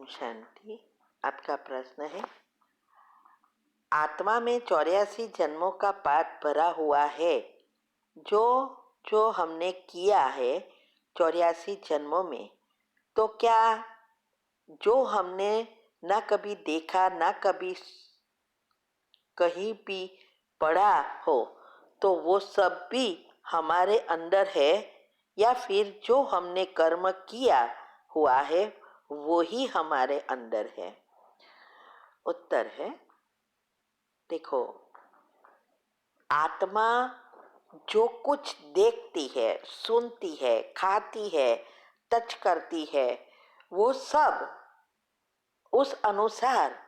ओम शांति। आपका प्रश्न है, आत्मा में 84 जन्मों का पाठ भरा हुआ है। जो जो हमने किया है 84 जन्मों में, तो क्या जो हमने ना कभी देखा ना कभी कहीं भी पढ़ा हो, तो वो सब भी हमारे अंदर है, या फिर जो हमने कर्म किया हुआ है वो ही हमारे अंदर है? उत्तर है, देखो, आत्मा जो कुछ देखती है, सुनती है, खाती है, टच करती है, वो सब उस अनुसार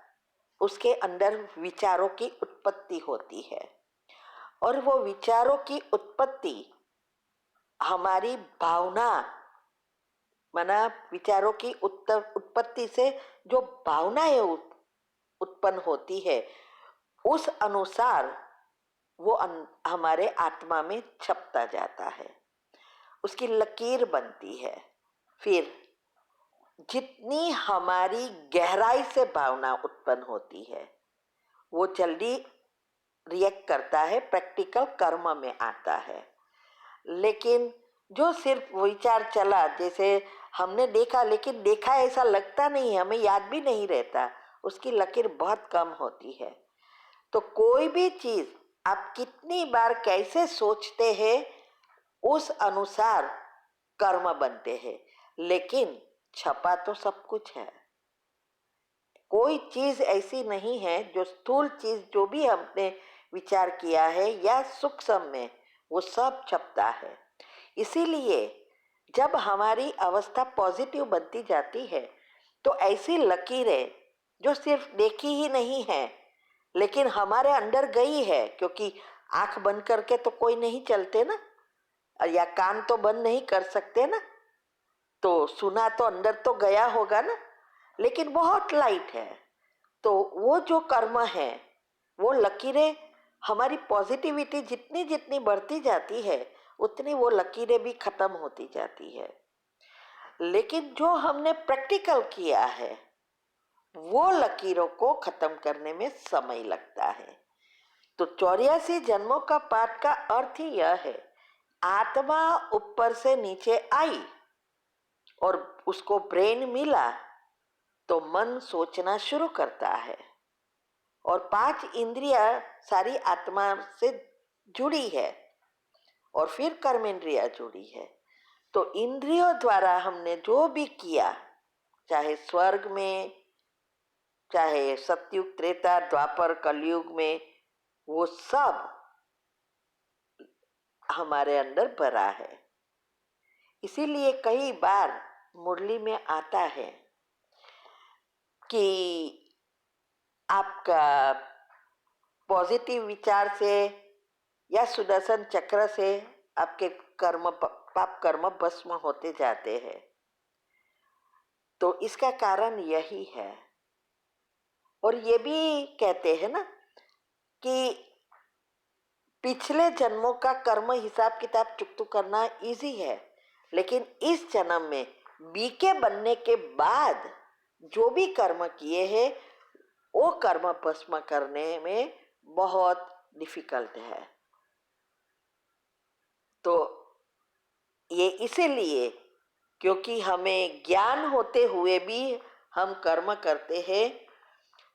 उसके अंदर विचारों की उत्पत्ति होती है। और वो विचारों की उत्पत्ति हमारी भावना, माना विचारों की उत्पत्ति से जो भावनाएं उत्पन्न होती है, उस अनुसार वो हमारे आत्मा में छपता जाता है, उसकी लकीर बनती है। फिर जितनी हमारी गहराई से भावना उत्पन्न होती है, वो जल्दी रिएक्ट करता है, प्रैक्टिकल कर्म में आता है। लेकिन जो सिर्फ विचार चला, जैसे हमने देखा लेकिन देखा ऐसा लगता नहीं, हमें याद भी नहीं रहता, उसकी लकीर बहुत कम होती है। तो कोई भी चीज आप कितनी बार कैसे सोचते हैं, उस अनुसार कर्म बनते हैं, लेकिन छपा तो सब कुछ है। कोई चीज ऐसी नहीं है जो स्थूल चीज जो भी हमने विचार किया है या सूक्ष्म में, वो सब छपता है। इसीलिए जब हमारी अवस्था पॉजिटिव बनती जाती है, तो ऐसी लकीरें जो सिर्फ देखी ही नहीं है लेकिन हमारे अंदर गई है, क्योंकि आंख बंद करके तो कोई नहीं चलते ना, या कान तो बंद नहीं कर सकते ना, तो सुना तो अंदर तो गया होगा ना, लेकिन बहुत लाइट है। तो वो जो कर्म है, वो लकीरें, हमारी पॉजिटिविटी जितनी जितनी बढ़ती जाती है, उतनी वो लकीरें भी खत्म होती जाती है। लेकिन जो हमने प्रैक्टिकल किया है, वो लकीरों को खत्म करने में समय लगता है। तो 84 जन्मों का पाठ का अर्थ ही यह है, आत्मा ऊपर से नीचे आई और उसको ब्रेन मिला, तो मन सोचना शुरू करता है, और 5 इंद्रियां सारी आत्मा से जुड़ी है, और फिर कर्मेंद्रिया जुड़ी है। तो इंद्रियों द्वारा हमने जो भी किया, चाहे स्वर्ग में, चाहे सतयुग, त्रेता, द्वापर, कलयुग में, वो सब हमारे अंदर भरा है। इसीलिए कई बार मुरली में आता है कि आपका पॉजिटिव विचार से या सुदर्शन चक्र से आपके पाप कर्म भस्म होते जाते हैं। तो इसका कारण यही है। और ये भी कहते हैं ना कि पिछले जन्मों का कर्म हिसाब किताब चुकता करना इजी है, लेकिन इस जन्म में बीके बनने के बाद जो भी कर्म किए हैं, वो कर्म भस्म करने में बहुत डिफिकल्ट है। तो ये इसीलिए क्योंकि हमें ज्ञान होते हुए भी हम कर्म करते हैं,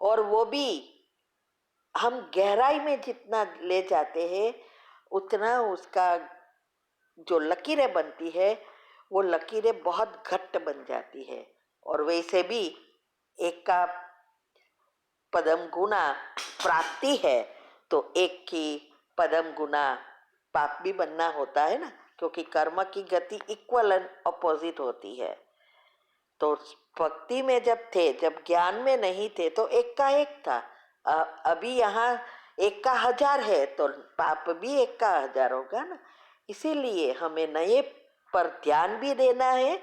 और वो भी हम गहराई में जितना ले जाते हैं, उतना उसका जो लकीरें बनती है, वो लकीरें बहुत घट्ट बन जाती है। और वैसे भी एक का पदम गुना प्राप्ति है, तो एक की पदम गुना पाप भी बनना होता है ना, क्योंकि कर्म की गति इक्वल एंड अपोजिट होती है। तो भक्ति में जब थे, जब ज्ञान में नहीं थे, तो एक का एक था। अभी यहाँ एक का 1000 है, तो पाप भी एक का 1000 होगा ना। इसीलिए हमें नए पर ध्यान भी देना है,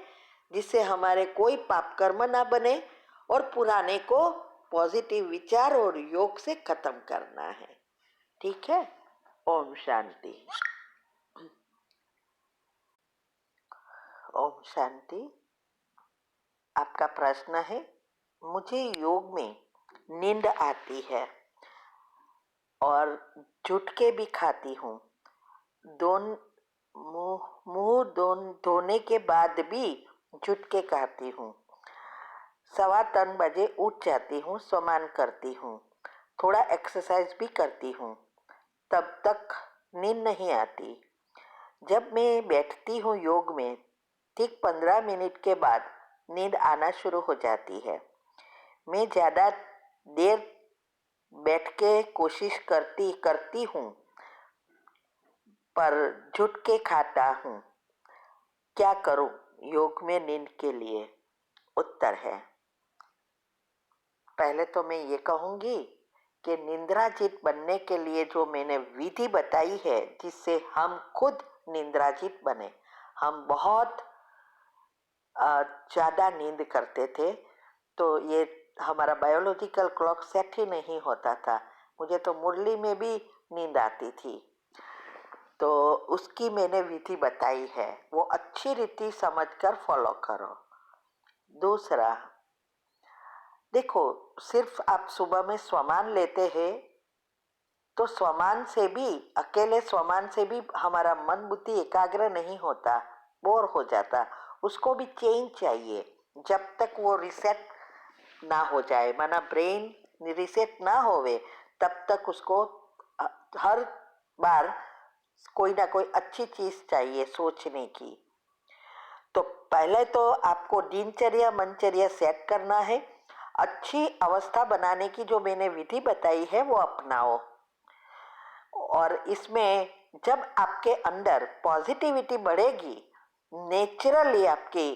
जिससे हमारे कोई पाप कर्म ना बने, और पुराने को पॉजिटिव विचार और योग से खत्म करना है। ठीक है। ओम शांति। ओम शांति। आपका प्रश्न है, मुझे योग में नींद आती है और झुटके भी खाती हूँ। दोन मुंह मुंह धोने के बाद भी झुटके खाती हूँ। 3:15 बजे उठ जाती हूँ, स्नान करती हूँ, थोड़ा एक्सरसाइज भी करती हूँ, तब तक नींद नहीं आती। जब मैं बैठती हूँ योग में, ठीक 15 मिनट के बाद नींद आना शुरू हो जाती है। मैं ज़्यादा देर बैठ के कोशिश करती हूँ, पर झुट के खाता हूँ। क्या करूँ योग में नींद के लिए? उत्तर है, पहले तो मैं ये कहूँगी कि निंद्राजीत बनने के लिए जो मैंने विधि बताई है, जिससे हम खुद निंद्राजीत बने। हम बहुत ज़्यादा नींद करते थे, तो ये हमारा बायोलॉजिकल क्लॉक सेट ही नहीं होता था। मुझे तो मुरली में भी नींद आती थी। तो उसकी मैंने विधि बताई है, वो अच्छी रीति समझकर फॉलो करो। दूसरा, देखो, सिर्फ आप सुबह में स्वमान लेते हैं तो स्वमान से भी, अकेले स्वमान से भी हमारा मन बुद्धि एकाग्र नहीं होता, बोर हो जाता। उसको भी चेंज चाहिए। जब तक वो रिसेट ना हो जाए, माना ब्रेन रिसेट ना होवे, तब तक उसको हर बार कोई ना कोई अच्छी चीज चाहिए सोचने की। तो पहले तो आपको दिनचर्या मनचर्या सेट करना है। अच्छी अवस्था बनाने की जो मैंने विधि बताई है वो अपनाओ। और इसमें जब आपके अंदर पॉजिटिविटी बढ़ेगी, नेचुरली आपकी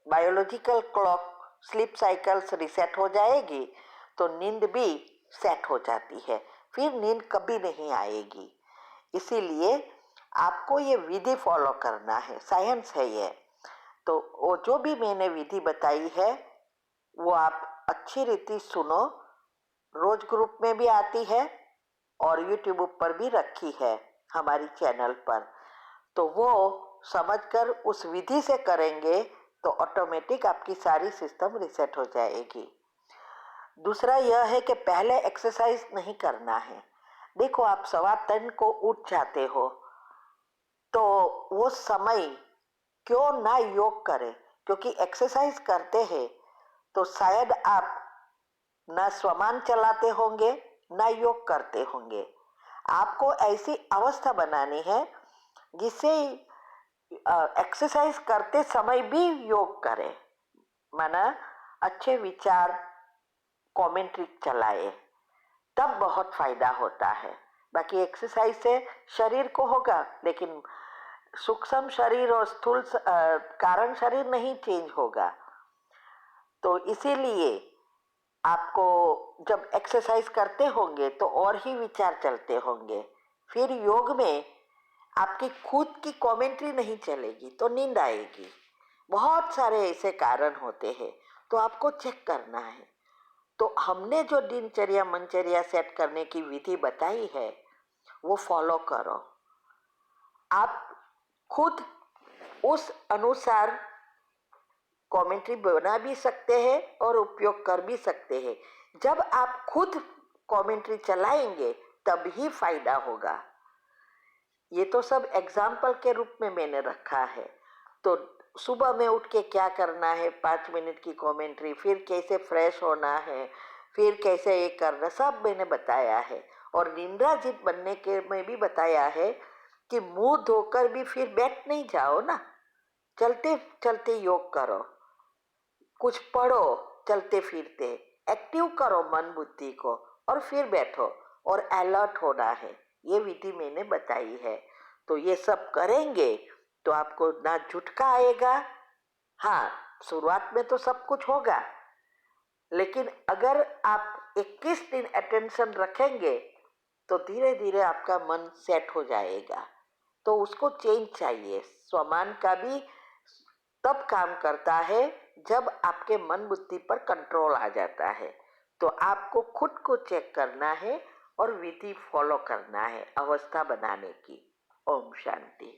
biological clock sleep cycles reset हो जाएगी, तो नींद भी सेट हो जाती है, फिर नींद कभी नहीं आएगी। इसीलिए आपको ये विधि फॉलो करना है, साइंस है ये। तो वो जो भी मैंने विधि बताई है वो आप अच्छी रीति सुनो। रोज ग्रुप में भी आती है और यूट्यूब पर भी रखी है हमारी चैनल पर। तो वो समझकर उस विधि से करेंगे तो ऑटोमेटिक आपकी सारी सिस्टम रिसेट हो जाएगी। दूसरा यह है कि पहले एक्सरसाइज नहीं करना है। देखो, आप 3:15 को उठ जाते हो, तो वो समय क्यों ना योग करें? क्योंकि एक्सरसाइज करते हैं तो शायद आप ना स्वमान चलाते होंगे ना योग करते होंगे। आपको ऐसी अवस्था बनानी है जिससे एक्सरसाइज करते समय भी योग करें, माना अच्छे विचार कमेंट्री चलाए, तब बहुत फायदा होता है। बाकी एक्सरसाइज से शरीर को होगा, लेकिन सूक्ष्म शरीर और स्थूल कारण शरीर नहीं चेंज होगा। तो इसीलिए आपको जब एक्सरसाइज करते होंगे तो और ही विचार चलते होंगे। फिर योग में आपकी खुद की कमेंट्री नहीं चलेगी तो नींद आएगी। बहुत सारे ऐसे कारण होते हैं, तो आपको चेक करना है। तो हमने जो दिनचर्या मनचर्या सेट करने की विधि बताई है वो फॉलो करो। आप खुद उस अनुसार कमेंट्री बना भी सकते हैं और उपयोग कर भी सकते हैं। जब आप खुद कमेंट्री चलाएंगे तब ही फायदा होगा। ये तो सब एग्जाम्पल के रूप में मैंने रखा है। तो सुबह में उठ के क्या करना है, 5 मिनट की कमेंट्री, फिर कैसे फ्रेश होना है, फिर कैसे ये करना, सब मैंने बताया है। और निंद्राजीत बनने के में भी बताया है कि मुंह धोकर भी फिर बैठ नहीं जाओ ना, चलते चलते योग करो, कुछ पढ़ो, चलते फिरते एक्टिव करो मन बुद्धि को, और फिर बैठो और अलर्ट होना है। ये विधि मैंने बताई है। तो ये सब करेंगे तो आपको ना झुटका आएगा। हाँ, शुरुआत में तो सब कुछ होगा, लेकिन अगर आप 21 दिन अटेंशन रखेंगे तो धीरे धीरे आपका मन सेट हो जाएगा। तो उसको चेंज चाहिए। स्वमान का भी तब काम करता है जब आपके मन बुद्धि पर कंट्रोल आ जाता है। तो आपको खुद को चेक करना है और विधि फॉलो करना है अवस्था बनाने की। ओम शांति।